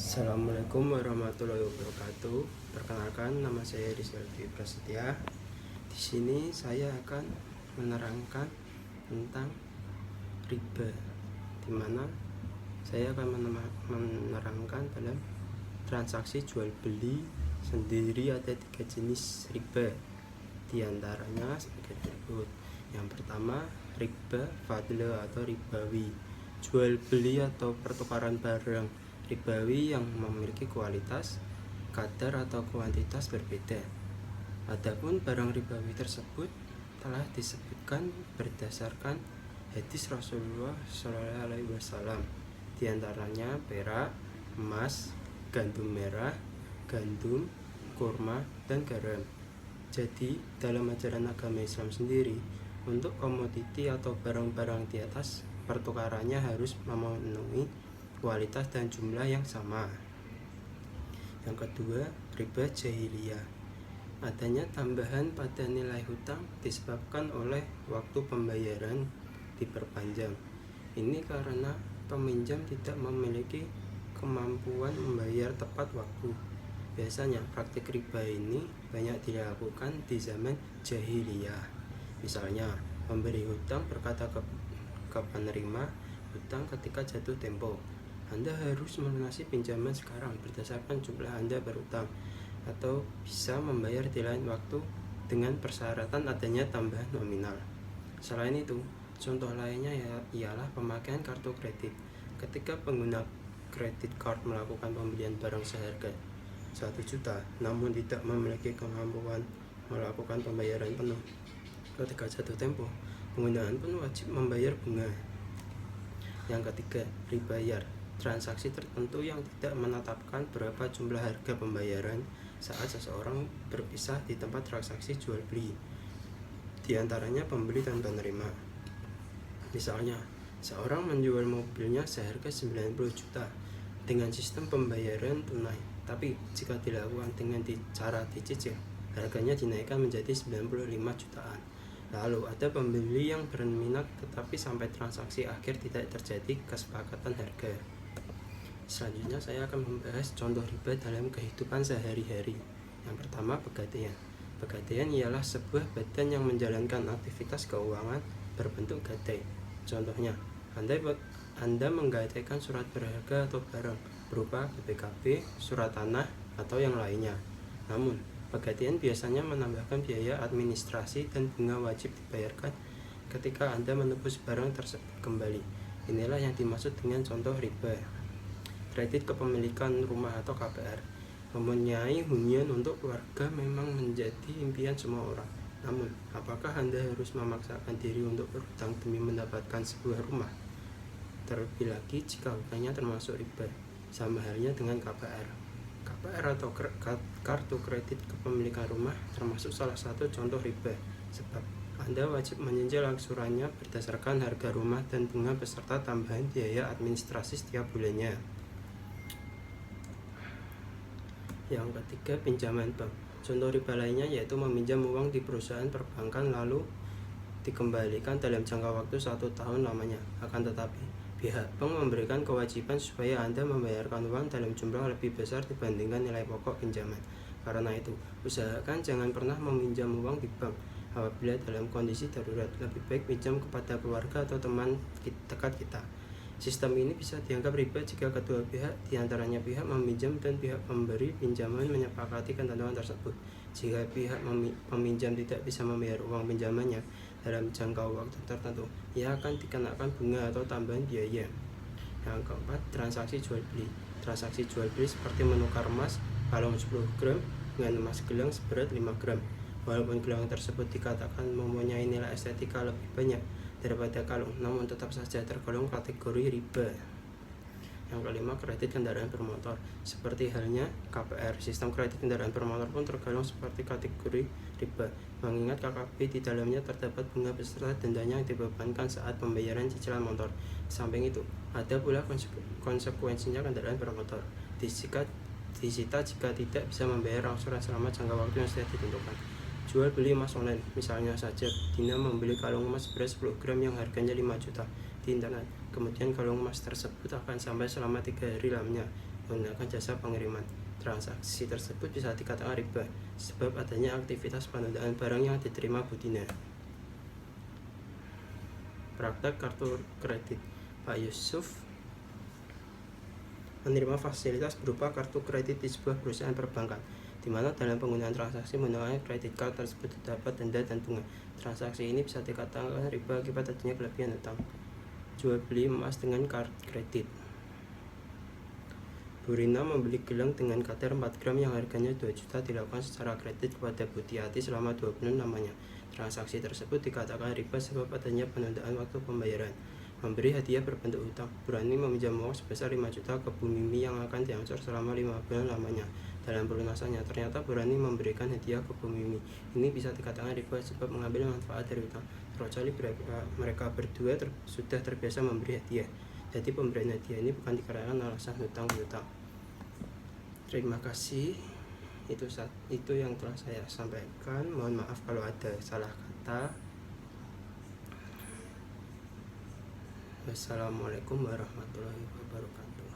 Assalamualaikum warahmatullahi wabarakatuh. Perkenalkan, nama saya Rizal Dwi Prasetya. Di sini saya akan menerangkan tentang riba, di mana saya akan menerangkan dalam transaksi jual beli sendiri ada 3 jenis riba. Di antaranya sebagai berikut. Yang pertama, riba fadla atau ribawi, jual beli atau pertukaran barang ribawi yang memiliki kualitas, kadar atau kuantitas berbeda. Adapun barang ribawi tersebut telah disebutkan berdasarkan hadis Rasulullah SAW, di antaranya perak, emas, gandum merah, gandum, kurma, dan garam. Jadi dalam ajaran agama Islam sendiri, untuk komoditi atau barang-barang di atas, pertukarannya harus memenuhi kualitas dan jumlah yang sama. Yang kedua, riba jahiliyah. Adanya tambahan pada nilai hutang disebabkan oleh waktu pembayaran diperpanjang. Ini karena peminjam tidak memiliki kemampuan membayar tepat waktu. Biasanya praktik riba ini banyak dilakukan di zaman jahiliyah. Misalnya, pemberi hutang berkata ke penerima hutang ketika jatuh tempo, Anda harus melunasi pinjaman sekarang berdasarkan jumlah Anda berhutang, atau bisa membayar di lain waktu dengan persyaratan adanya tambahan nominal. Selain itu, contoh lainnya ialah pemakaian kartu kredit. Ketika pengguna kredit card melakukan pembelian barang seharga 1 juta, namun tidak memiliki kemampuan melakukan pembayaran penuh ketika jatuh tempo, penggunaan pun wajib membayar bunga. Yang ketiga, ribayar, transaksi tertentu yang tidak menetapkan berapa jumlah harga pembayaran saat seseorang berpisah di tempat transaksi jual beli, di antaranya pembeli dan penerima. Misalnya, seorang menjual mobilnya seharga 90 juta dengan sistem pembayaran tunai, tapi jika dilakukan dengan cara dicicil, harganya dinaikkan menjadi 95 jutaan. Lalu ada pembeli yang berminat tetapi sampai transaksi akhir tidak terjadi kesepakatan harga. Selanjutnya saya akan membahas contoh riba dalam kehidupan sehari-hari. Yang pertama, pegadaian. Pegadaian ialah sebuah badan yang menjalankan aktivitas keuangan berbentuk gadai. Contohnya, Anda menggadaikan surat berharga atau barang berupa BPKB, surat tanah, atau yang lainnya. Namun, pegadaian biasanya menambahkan biaya administrasi dan bunga wajib dibayarkan ketika Anda menebus barang tersebut kembali. Inilah yang dimaksud dengan contoh riba. Kredit kepemilikan rumah atau KPR. Mempunyai hunian untuk keluarga memang menjadi impian semua orang. Namun, apakah Anda harus memaksakan diri untuk berhutang demi mendapatkan sebuah rumah? Terlebih lagi jika hutangnya termasuk riba. Sama halnya dengan KPR. KPR atau kartu kredit kepemilikan rumah termasuk salah satu contoh riba, sebab Anda wajib menyicil angsurannya berdasarkan harga rumah dan bunga beserta tambahan biaya administrasi setiap bulannya. Yang ketiga, pinjaman bank. Contoh riba lainnya yaitu meminjam uang di perusahaan perbankan lalu dikembalikan dalam jangka waktu 1 tahun lamanya. Akan tetapi, pihak bank memberikan kewajiban supaya Anda membayarkan uang dalam jumlah lebih besar dibandingkan nilai pokok pinjaman. Karena itu, usahakan jangan pernah meminjam uang di bank. Apabila dalam kondisi darurat, lebih baik pinjam kepada keluarga atau teman dekat kita. Sistem ini bisa dianggap riba jika kedua pihak, diantaranya pihak meminjam dan pihak pemberi pinjaman, menyepakati ketentuan tersebut. Jika pihak peminjam tidak bisa membayar uang pinjamannya dalam jangka waktu tertentu, ia akan dikenakan bunga atau tambahan biaya. Yang keempat, transaksi jual beli. Transaksi jual beli seperti menukar emas kalung 10 gram dengan emas gelang seberat 5 gram. Walaupun gelang tersebut dikatakan mempunyai nilai estetika lebih banyak daripada kalung, namun tetap saja tergolong kategori riba. Yang kelima, kredit kendaraan bermotor. Seperti halnya KPR, sistem kredit kendaraan bermotor pun tergolong seperti kategori riba, mengingat KKB di dalamnya terdapat bunga beserta dendanya yang dibebankan saat pembayaran cicilan motor. Samping itu, ada pula konsekuensinya kendaraan bermotor disita jika tidak bisa membayar angsuran selama jangka waktu yang sudah ditentukan. Jual beli emas online, misalnya saja Dina membeli kalung emas berat 10 gram yang harganya 5 juta di internet. Kemudian kalung emas tersebut akan sampai selama 3 hari lamanya. menggunakan jasa pengiriman. Transaksi tersebut bisa dikatakan riba sebab adanya aktivitas penundaan barang yang diterima Budina. Praktek kartu kredit. Pak Yusuf menerima fasilitas berupa kartu kredit di sebuah perusahaan perbankan, di mana dalam penggunaan transaksi menggunakan kredit card tersebut terdapat denda dan bunga. Transaksi ini bisa dikatakan riba akibat adanya kelebihan hutang. Jual beli emas dengan kartu kredit. Bu Rina membeli gelang dengan kadar 4 gram yang harganya 2 juta dilakukan secara kredit kepada Bu Tiati selama 2 bulan lamanya. Transaksi tersebut dikatakan riba sebab adanya penundaan waktu pembayaran. Memberi hadiah berbentuk hutang. Bu Rani meminjam uang sebesar 5 juta ke Bu Mimi yang akan diangsur selama 5 bulan lamanya. Dalam pelunasannya, ternyata Bu Rani memberikan hadiah ke Bu Mimi. Ini bisa dikatakan riba sebab mengambil manfaat dari hutang. Terkecuali mereka berdua sudah terbiasa memberi hadiah. Jadi pemberian hadiah ini bukan dikarenakan alasan hutang piutang. Terima kasih. Itu yang telah saya sampaikan. Mohon maaf kalau ada salah kata. Wassalamualaikum warahmatullahi wabarakatuh.